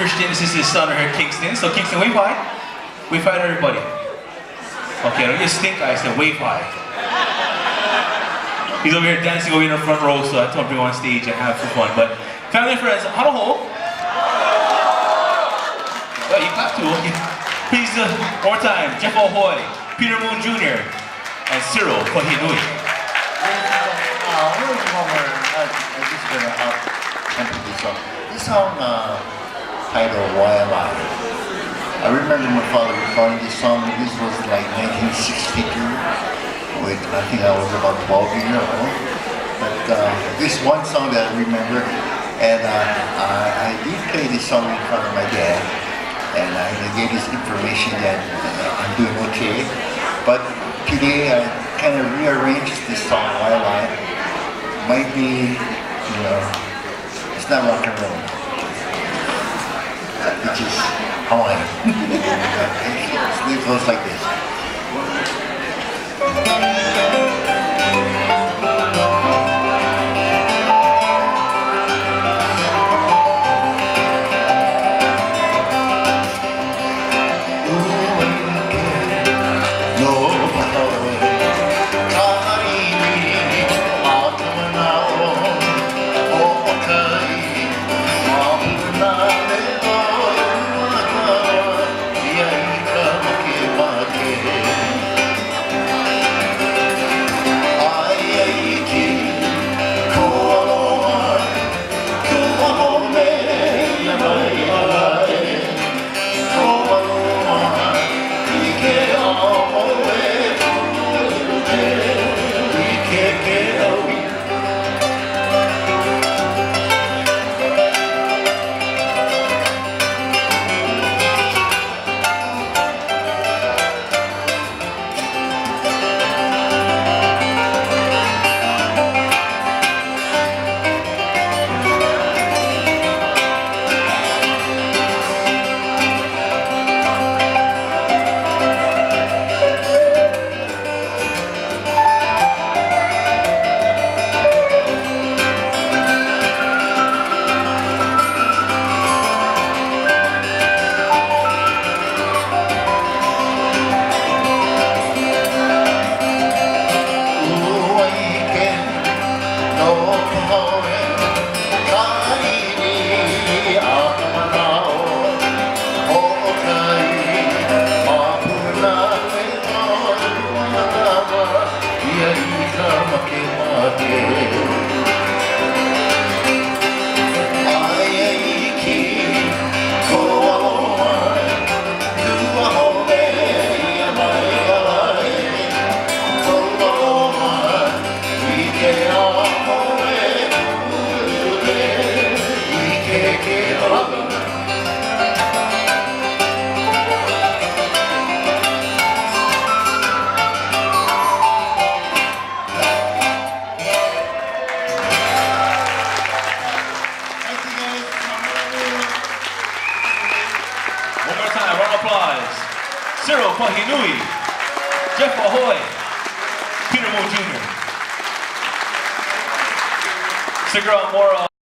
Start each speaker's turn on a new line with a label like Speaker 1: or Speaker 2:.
Speaker 1: Christian. This is his son or her, Kingston. So Kingston, wave high. Wave high to everybody. Okay, don't just stink eye, I said wave high. He's over here dancing over in the front row, so I told him to bring him on stage and have some fun. But family and friends, halo. Oh, you clap too, okay. Please, one more time, Jeff Ahoy, Peter Moon Jr., and Cyril Pahinui.
Speaker 2: I'm just going to temper this song. This song titled Wai'alae. I remember my father recording this song. This was like 1962. I think I was about 12 years old. But this one song that I remember, and I did play this song in front of my dad, and I gave this information that I'm doing okay. But today I kind of rearranged this song, Wai'alae. Might be, it's not rock and roll, which is Hawai'i. It goes like this.
Speaker 1: Applause. Cyril Pahinui, Jeff Ahoy, Peter Moon Jr. Stick around more.